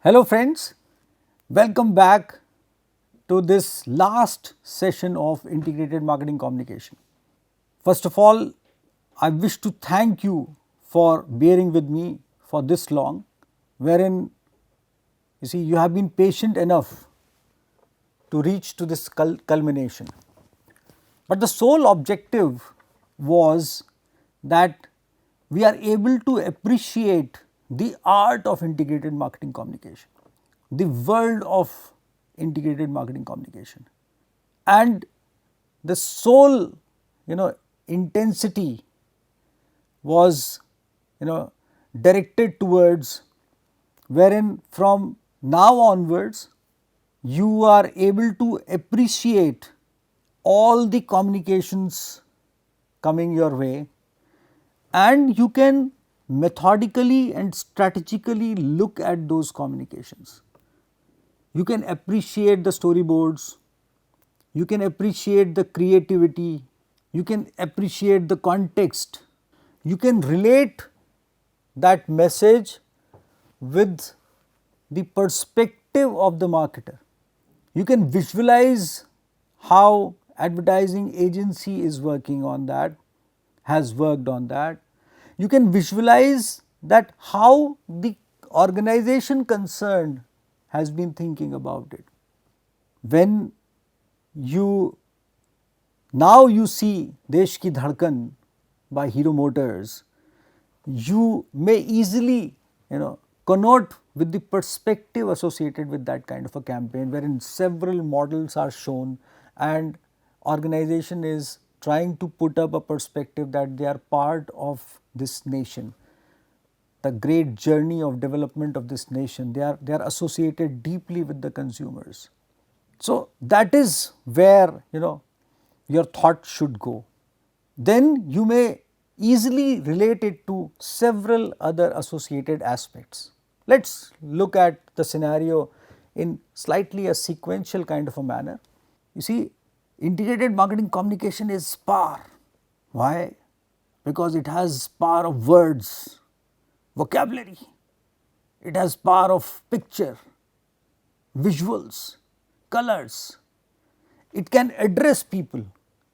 Hello friends, welcome back to this last session of integrated marketing communication. First of all, I wish to thank you for bearing with me for this long, wherein you see you have been patient enough to reach to this culmination. But the sole objective was that we are able to appreciate the art of integrated marketing communication, the world of integrated marketing communication, and the sole intensity was directed towards wherein from now onwards you are able to appreciate all the communications coming your way, and you can methodically and strategically look at those communications. You can appreciate the storyboards, you can appreciate the creativity, you can appreciate the context, you can relate that message with the perspective of the marketer. You can visualize how advertising agency is working on that, has worked on that. You can visualize that how the organization concerned has been thinking about it. When you now you see Desh Ki Dhadkan by Hero Motors, you may easily connote with the perspective associated with that kind of a campaign, wherein several models are shown and organization is trying to put up a perspective that they are part of this nation, the great journey of development of this nation. They are associated deeply with the consumers. So that is where your thought should go. Then you may easily relate it to several other associated aspects. Let us look at the scenario in slightly a sequential kind of a manner. You see, integrated marketing communication is power. Why? Because it has power of words, vocabulary, it has power of picture, visuals, colors. It can address people.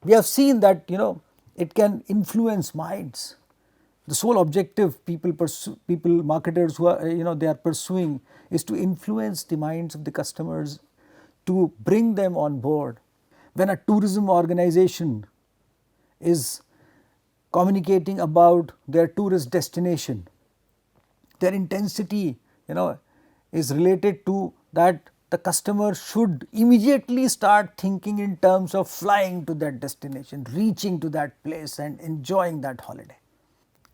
We have seen that it can influence minds. The sole objective people marketers who are they are pursuing is to influence the minds of the customers, to bring them on board. When a tourism organization is communicating about their tourist destination, their intensity is related to that the customer should immediately start thinking in terms of flying to that destination, reaching to that place and enjoying that holiday.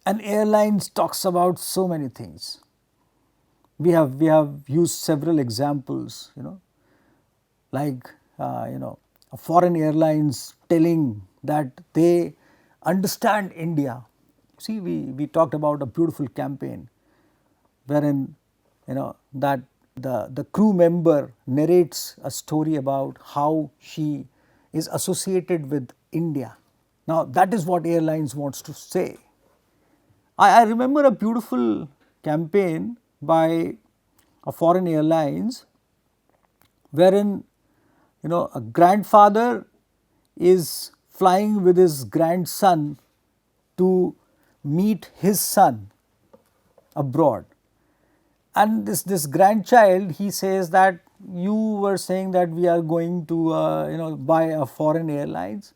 And airlines talks about so many things. We have used several examples, like a foreign airlines telling that they understand India. See, we talked about a beautiful campaign wherein that the crew member narrates a story about how she is associated with India. Now that is what airlines wants to say. I remember a beautiful campaign by a foreign airlines wherein a grandfather is flying with his grandson to meet his son abroad. And this grandchild, he says that you were saying that we are going to buy a foreign airlines,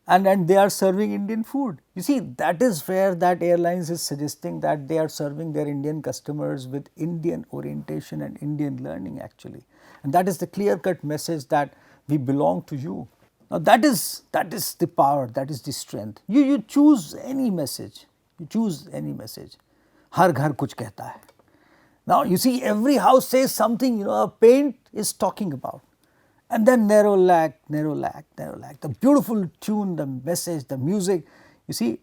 and they are serving Indian food. You see, that is where that airlines is suggesting that they are serving their Indian customers with Indian orientation and Indian learning actually. And that is the clear cut message that we belong to you. Now that is the power, that is the strength. You choose any message, you choose any message. Har ghar kuch kehta hai. Now you see, every house says something, a paint is talking about. And then narrow lack, narrow lack, narrow lack. The beautiful tune, the message, the music. You see,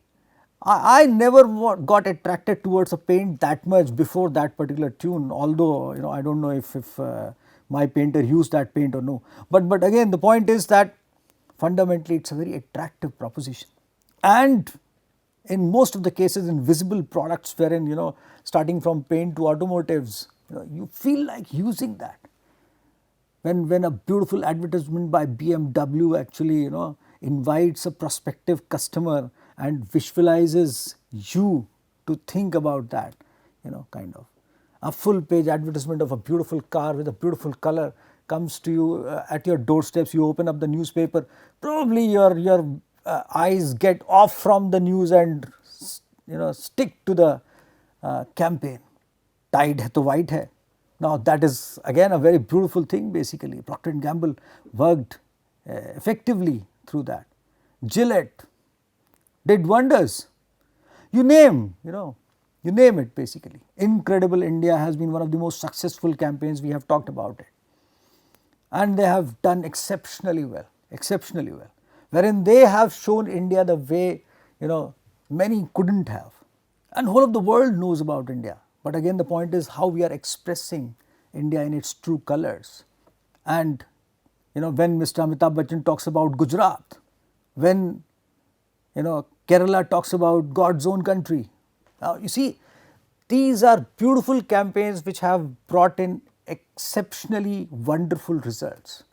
I never got attracted towards a paint that much before that particular tune, although I don't know if my painter used that paint or no. But again, the point is that fundamentally it's a very attractive proposition. And in most of the cases in visible products wherein starting from paint to automotives, You feel like using that. When a beautiful advertisement by BMW actually invites a prospective customer and visualizes you to think about that, kind of a full page advertisement of a beautiful car with a beautiful color comes to you at your doorsteps. You open up the newspaper, probably your eyes get off from the news and stick to the campaign. Tide hai to white hai. Now that is again a very beautiful thing. Basically Procter and Gamble worked effectively through that. Gillette did wonders. You name, you name it basically. Incredible India has been one of the most successful campaigns. We have talked about it. And they have done exceptionally well, wherein they have shown India the way, many couldn't have. And whole of the world knows about India. But again, the point is how we are expressing India in its true colors. And when Mr. Amitabh Bachchan talks about Gujarat, when Kerala talks about God's own country. Now you see, these are beautiful campaigns which have brought in exceptionally wonderful results.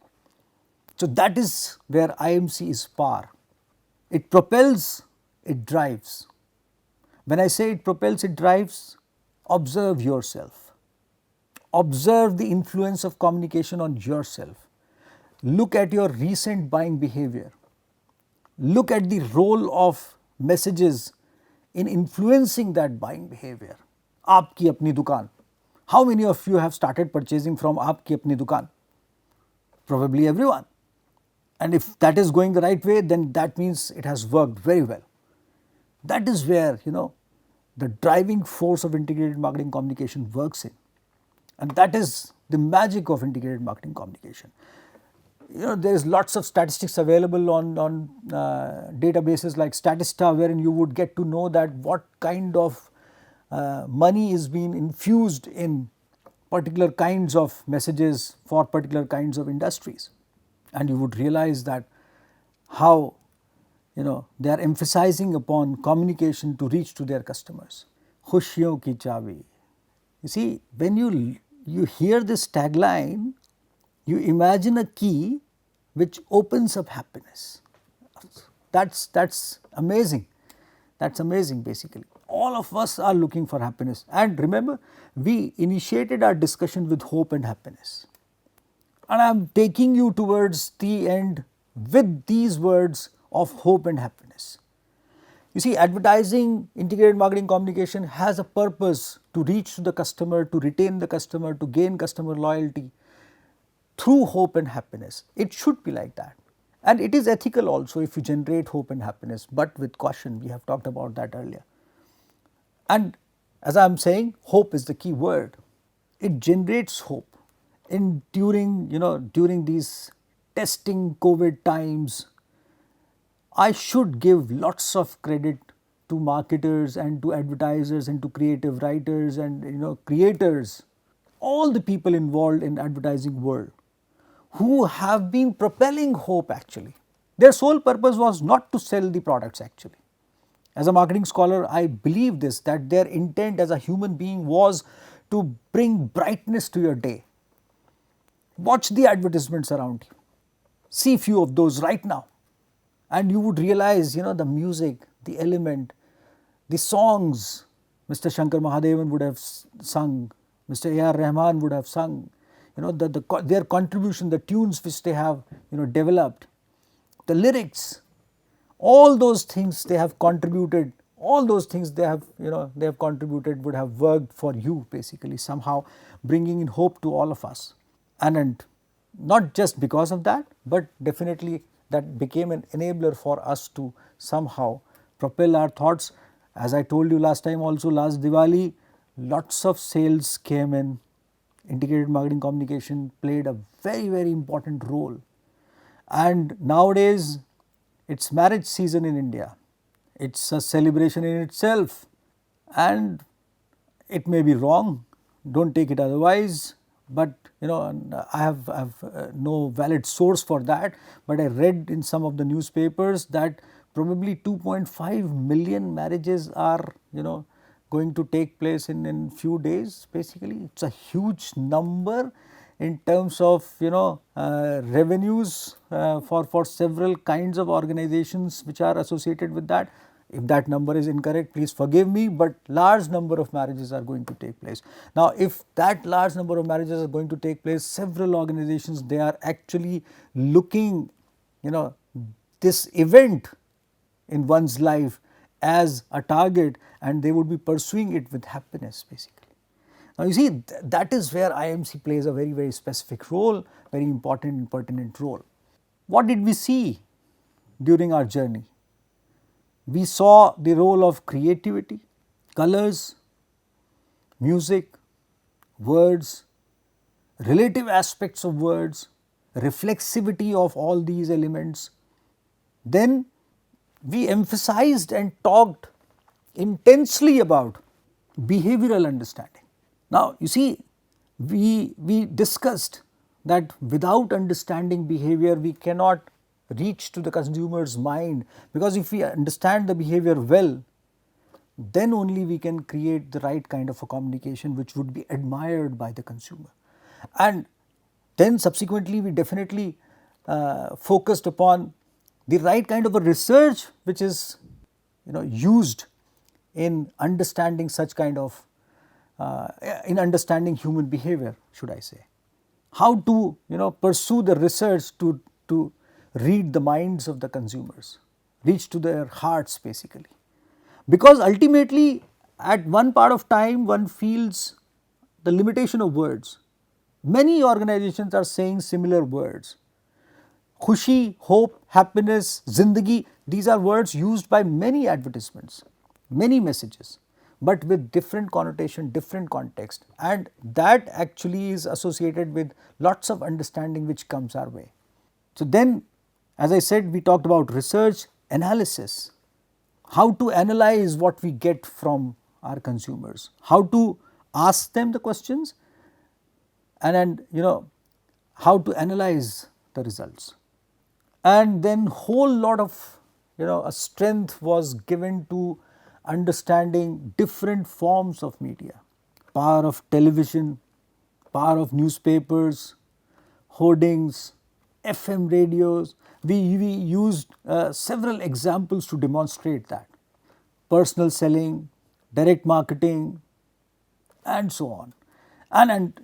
So that is where IMC is power. It propels, it drives. When I say it propels, it drives, observe yourself. Observe the influence of communication on yourself. Look at your recent buying behavior. Look at the role of messages in influencing that buying behavior. Aapki apni dukaan. How many of you have started purchasing from Aapki apni dukaan? Probably everyone. And if that is going the right way, then that means it has worked very well. That is where, the driving force of integrated marketing communication works in. And that is the magic of integrated marketing communication. There is lots of statistics available on databases like Statista, wherein you would get to know that what kind of money is being infused in particular kinds of messages for particular kinds of industries. And you would realize that how they are emphasizing upon communication to reach to their customers. Khushiyon ki chabi. You see, when you hear this tagline, you imagine a key which opens up happiness. That's amazing. That's amazing basically. All of us are looking for happiness. And remember, we initiated our discussion with hope and happiness. And I am taking you towards the end with these words of hope and happiness. You see, advertising, integrated marketing communication has a purpose to reach to the customer, to retain the customer, to gain customer loyalty through hope and happiness. It should be like that. And it is ethical also if you generate hope and happiness, but with caution. We have talked about that earlier. And as I am saying, hope is the key word. It generates hope. During these testing COVID times, I should give lots of credit to marketers and to advertisers and to creative writers and creators, all the people involved in advertising world who have been propelling hope actually. Their sole purpose was not to sell the products actually. As a marketing scholar, I believe this, that their intent as a human being was to bring brightness to your day. Watch the advertisements around you. See few of those right now. And you would realize, the music, the element, the songs Mr. Shankar Mahadevan would have sung, Mr. A.R. Rahman would have sung, their contribution, the tunes which they have, developed, the lyrics, all those things they have contributed, all those things they have contributed would have worked for you basically, somehow bringing in hope to all of us. And not just because of that, but definitely that became an enabler for us to somehow propel our thoughts. As I told you last time also, last Diwali, lots of sales came in. Integrated marketing communication played a very, very important role. And nowadays, it's marriage season in India. It's a celebration in itself. And it may be wrong, don't take it otherwise, but I have no valid source for that, but I read in some of the newspapers that probably 2.5 million marriages are going to take place in few days. Basically, it's a huge number in terms of revenues for several kinds of organizations which are associated with that. If that number is incorrect, please forgive me, but large number of marriages are going to take place. Now, if that large number of marriages are going to take place, several organizations, they are actually looking this event in one's life as a target, and they would be pursuing it with happiness basically. Now, you see, that is where IMC plays a very, very specific role, very important and pertinent role. What did we see during our journey? We saw the role of creativity, colors, music, words, relative aspects of words, reflexivity of all these elements. Then we emphasized and talked intensely about behavioral understanding. Now, you see, we discussed that without understanding behavior, we cannot reach to the consumer's mind, because if we understand the behavior well, then only we can create the right kind of a communication which would be admired by the consumer. And then subsequently we definitely focused upon the right kind of a research which is used in understanding such kind of in understanding human behavior, should I say. How to pursue the research to read the minds of the consumers, reach to their hearts basically. Because ultimately at one part of time one feels the limitation of words. Many organizations are saying similar words. Khushi, hope, happiness, zindagi, these are words used by many advertisements, many messages, but with different connotation, different context, and that actually is associated with lots of understanding which comes our way. So then, as I said, we talked about research, analysis, how to analyze what we get from our consumers, how to ask them the questions, and how to analyze the results. And then whole lot of a strength was given to understanding different forms of media, power of television, power of newspapers, hoardings, FM radios. We used several examples to demonstrate that. Personal selling, direct marketing, and so on. And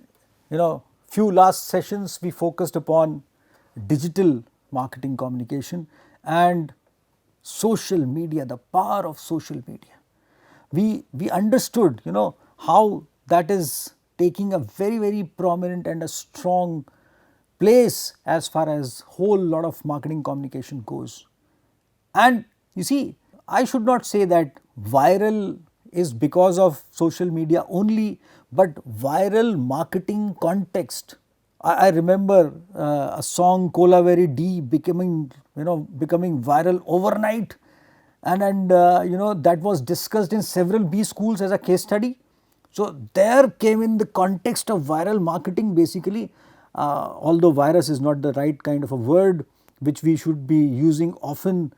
few last sessions we focused upon digital marketing communication and social media, the power of social media. We understood how that is taking a very, very prominent and a strong place as far as whole lot of marketing communication goes. And you see, I should not say that viral is because of social media only, but viral marketing context. I remember a song Cola Very D becoming viral overnight, and that was discussed in several B schools as a case study. So there came in the context of viral marketing basically, although virus is not the right kind of a word which we should be using often,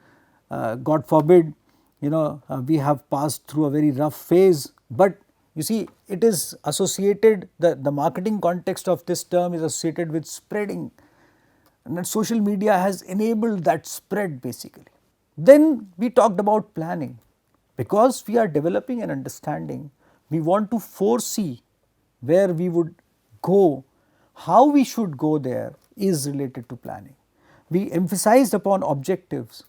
God forbid, we have passed through a very rough phase, but you see, it is associated, the marketing context of this term is associated with spreading, and that social media has enabled that spread basically. Then we talked about planning. Because we are developing an understanding, we want to foresee where we would go, how we should go there is related to planning. We emphasized upon objectives.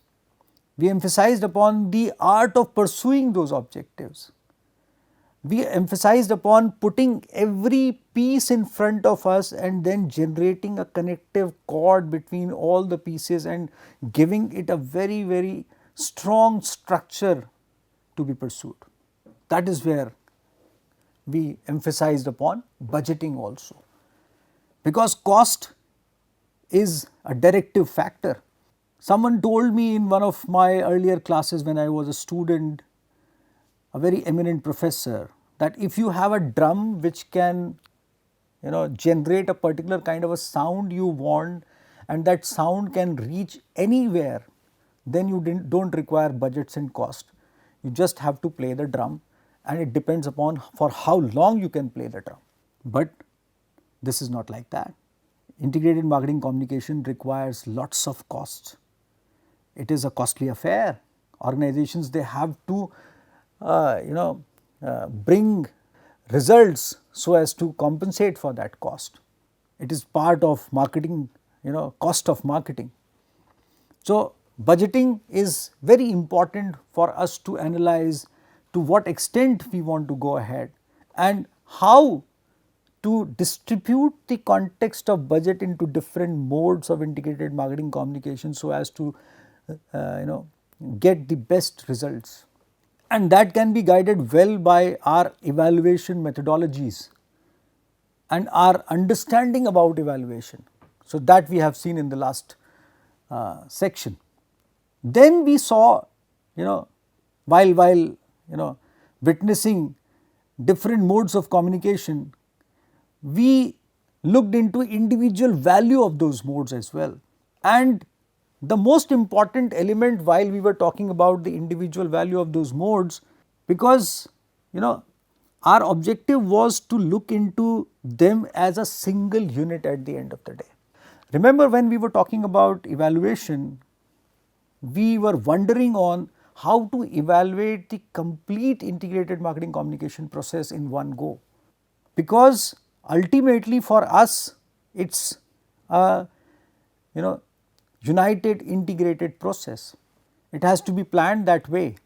We emphasized upon the art of pursuing those objectives. We emphasized upon putting every piece in front of us and then generating a connective cord between all the pieces and giving it a very, very strong structure to be pursued. That is where we emphasized upon budgeting also, because cost is a directive factor. Someone told me in one of my earlier classes when I was a student, a very eminent professor, that if you have a drum which can generate a particular kind of a sound you want, and that sound can reach anywhere, then you don't require budgets and cost. You just have to play the drum and it depends upon for how long you can play the drum. But this is not like that. Integrated marketing communication requires lots of costs. It is a costly affair. Organizations, they have to bring results so as to compensate for that cost. It is part of marketing, cost of marketing. So, budgeting is very important for us to analyze to what extent we want to go ahead and how to distribute the context of budget into different modes of integrated marketing communication so as to get the best results. And that can be guided well by our evaluation methodologies and our understanding about evaluation. So, that we have seen in the last section. Then we saw, while witnessing different modes of communication, we looked into individual value of those modes as well. And the most important element while we were talking about the individual value of those modes, because our objective was to look into them as a single unit at the end of the day. Remember, when we were talking about evaluation, we were wondering on how to evaluate the complete integrated marketing communication process in one go, because ultimately for us it's a united integrated process. It has to be planned that way.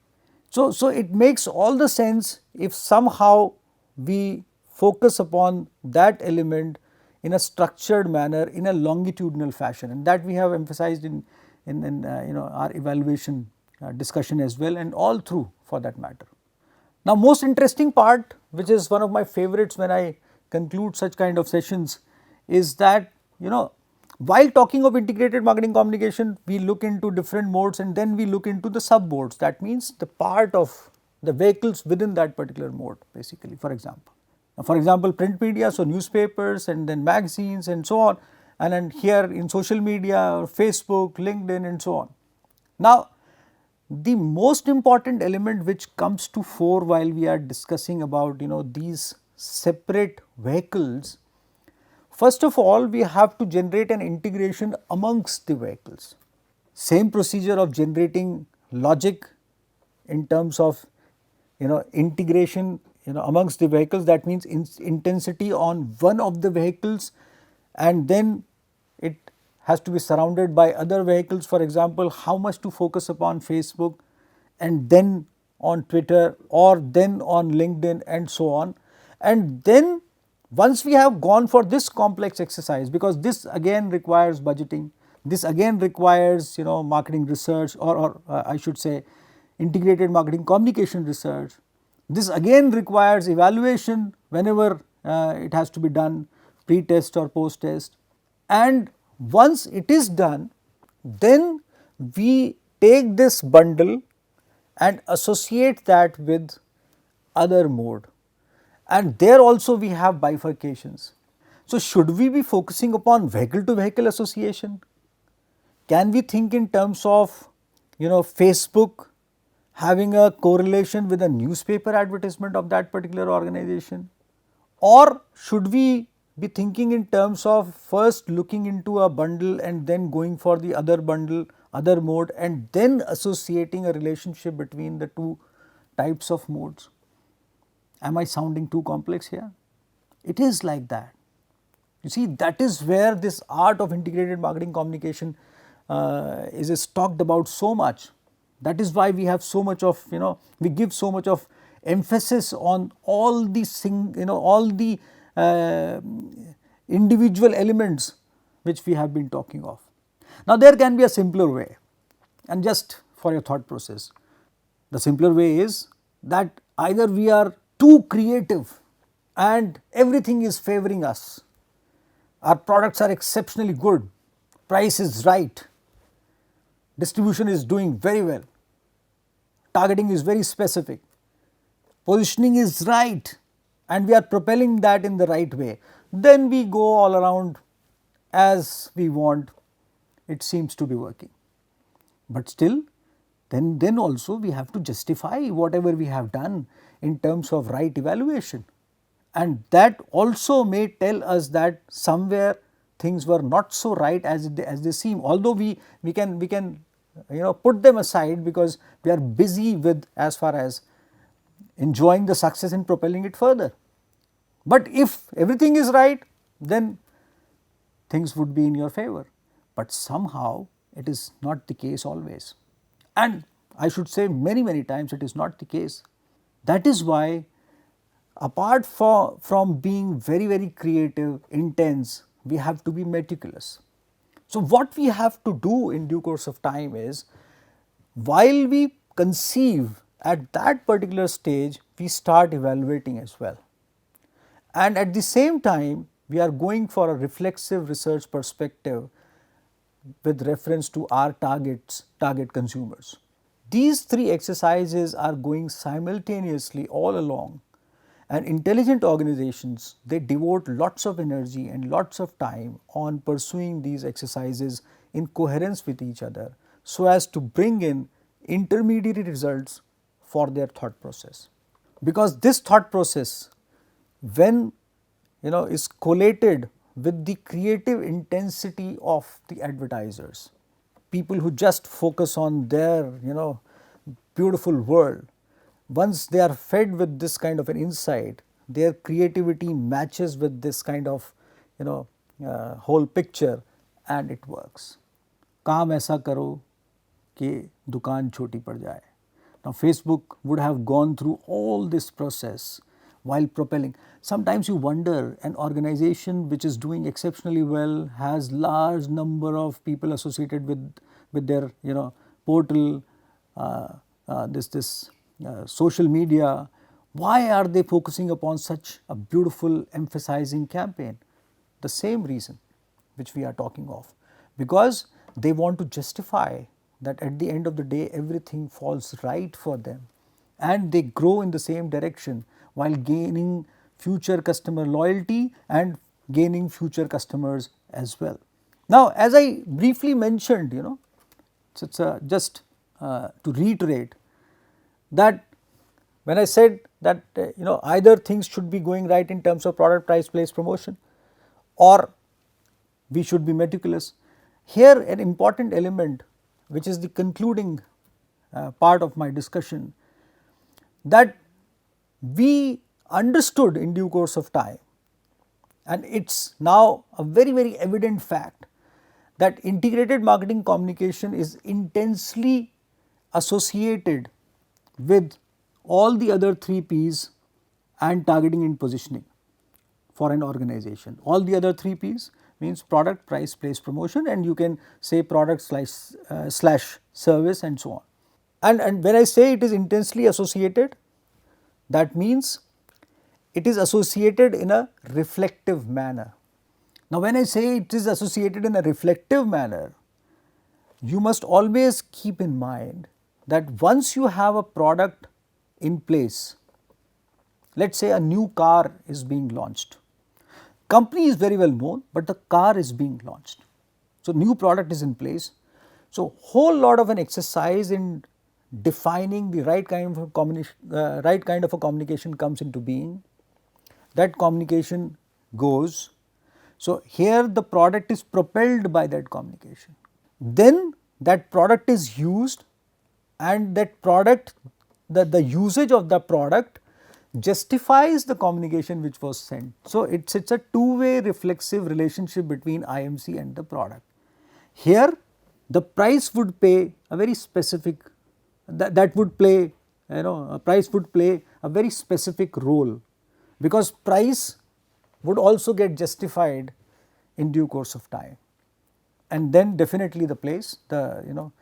So it makes all the sense if somehow we focus upon that element in a structured manner, in a longitudinal fashion, and that we have emphasized in our evaluation discussion as well, and all through for that matter. Now, most interesting part, which is one of my favorites when I conclude such kind of sessions, is that while talking of integrated marketing communication, we look into different modes and then we look into the sub modes. That means the part of the vehicles within that particular mode, basically. For example, print media, so newspapers and then magazines and so on, and then here in social media, Facebook, LinkedIn and so on. Now, the most important element which comes to fore while we are discussing about these separate vehicles, first of all we have to generate an integration amongst the vehicles. Same procedure of generating logic in terms of integration amongst the vehicles, that means intensity on one of the vehicles, and then it has to be surrounded by other vehicles. For example, how much to focus upon Facebook and then on Twitter or then on LinkedIn and so on. And then once we have gone for this complex exercise, because this again requires budgeting, this again requires marketing research, or I should say integrated marketing communication research. This again requires evaluation whenever it has to be done, pre-test or post-test. And once it is done, then we take this bundle and associate that with other mode, and there also we have bifurcations. So, should we be focusing upon vehicle to vehicle association? Can we think in terms of Facebook having a correlation with a newspaper advertisement of that particular organization, or should we be thinking in terms of first looking into a bundle and then going for the other bundle, other mode, and then associating a relationship between the two types of modes? Am I sounding too complex here? It is like that. You see, that is where this art of integrated marketing communication is talked about so much. That is why we have so much of, we give so much of emphasis on all the individual elements which we have been talking of. Now, there can be a simpler way, and just for your thought process, the simpler way is that either we are too creative and everything is favoring us, our products are exceptionally good, price is right, distribution is doing very well, targeting is very specific, positioning is right, and we are propelling that in the right way. Then we go all around as we want, it seems to be working. But still, then also we have to justify whatever we have done in terms of right evaluation. And that also may tell us that somewhere things were not so right as they seem, although we can put them aside because we are busy with as far as enjoying the success and propelling it further. But if everything is right, then things would be in your favor. But somehow it is not the case always. And I should say many times it is not the case. That is why, apart from being very creative, intense, we have to be meticulous. So what we have to do in due course of time is, while we conceive at that particular stage, we start evaluating as well. And at the same time, we are going for a reflexive research perspective with reference to our target consumers. These three exercises are going simultaneously all along, and intelligent organizations, they devote lots of energy and lots of time on pursuing these exercises in coherence with each other, so as to bring in intermediary results for their thought process. Because this thought process, when is collated with the creative intensity of the advertisers, people who just focus on their beautiful world, once they are fed with this kind of an insight, their creativity matches with this kind of whole picture, and it works. काम ऐसा करो कि दुकान छोटी पड़ जाए. Now Facebook would have gone through all this process while propelling. Sometimes you wonder, an organization which is doing exceptionally well, has large number of people associated with their portal, this social media, why are they focusing upon such a beautiful emphasizing campaign? The same reason which we are talking of, because they want to justify that at the end of the day everything falls right for them, and they grow in the same direction while gaining future customer loyalty and gaining future customers as well. Now, as I briefly mentioned, it's just to reiterate that when I said that either things should be going right in terms of product, price, place, promotion, or we should be meticulous. Here an important element, which is the concluding part of my discussion, that we understood in due course of time, and it is now a very evident fact, that integrated marketing communication is intensely associated with all the other 3 P's and targeting and positioning for an organization. All the other 3 P's means product, price, place, promotion, and you can say product slash service and so on. And when I say it is intensely associated, that means it is associated in a reflective manner. Now, when I say it is associated in a reflective manner, you must always keep in mind that once you have a product in place, let us say a new car is being launched. Company is very well known, but the car is being launched. So, new product is in place. So, whole lot of an exercise in defining the right kind of a communication comes into being. That communication goes. So, here the product is propelled by that communication. Then that product is used, and that product, the usage of the product justifies the communication which was sent. So, it's a two-way reflexive relationship between IMC and the product. Here the price would pay a very specific, that would play, a price would play a very specific role, because price would also get justified in due course of time. And then definitely the place, the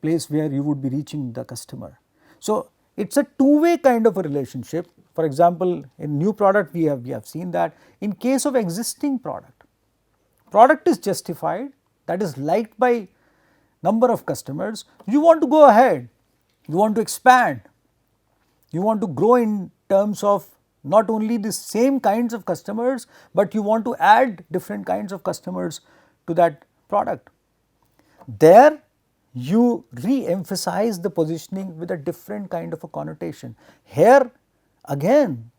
place where you would be reaching the customer. So, it is a two-way kind of a relationship. For example, in new product we have seen that. In case of existing product is justified, that is liked by number of customers, you want to go ahead, you want to expand, you want to grow in terms of not only the same kinds of customers, but you want to add different kinds of customers to that product. There you re-emphasize the positioning with a different kind of a connotation. Here again,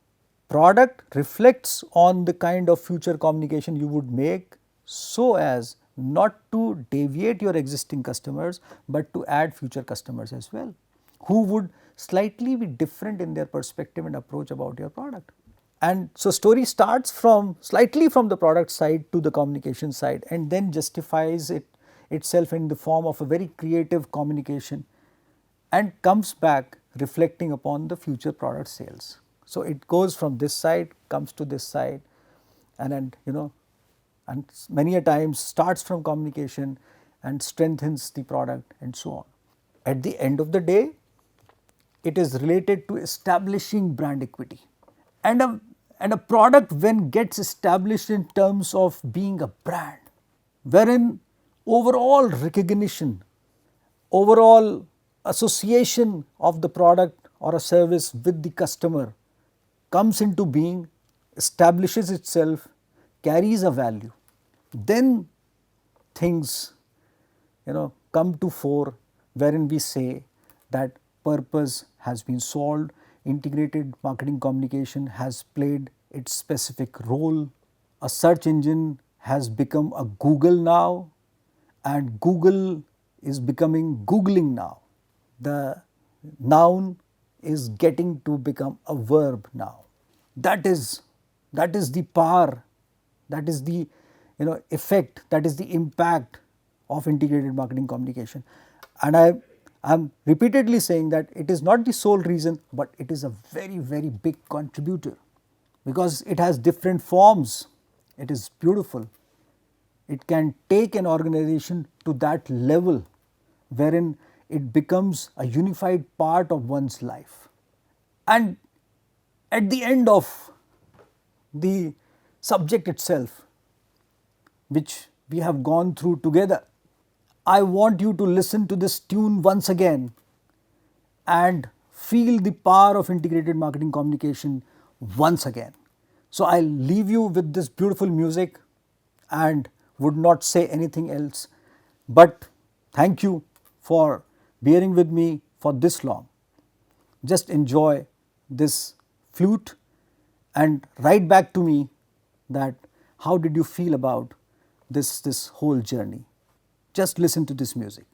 product reflects on the kind of future communication you would make so as not to deviate your existing customers, but to add future customers as well, who would slightly be different in their perspective and approach about your product. And so story starts from slightly from the product side to the communication side, and then justifies itself in the form of a very creative communication, and comes back reflecting upon the future product sales. So it goes from this side, comes to this side, and then and many a times starts from communication and strengthens the product and so on. At the end of the day, it is related to establishing brand equity. And a product when gets established in terms of being a brand, wherein overall recognition, overall association of the product or a service with the customer comes into being, establishes itself, carries a value, then things come to fore, wherein we say that purpose has been solved, integrated marketing communication has played its specific role, a search engine has become a Google now, and Google is becoming Googling now. The noun is getting to become a verb now. That is the power, that is the effect, that is the impact of integrated marketing communication. And I am repeatedly saying that it is not the sole reason, but it is a very, very big contributor, because it has different forms. It is beautiful. It can take an organization to that level wherein it becomes a unified part of one's life. And at the end of the subject itself, which we have gone through together, I want you to listen to this tune once again and feel the power of integrated marketing communication once again. So I'll leave you with this beautiful music and would not say anything else, but thank you for bearing with me for this long. Just enjoy this flute and write back to me that how did you feel about this whole journey. Just listen to this music.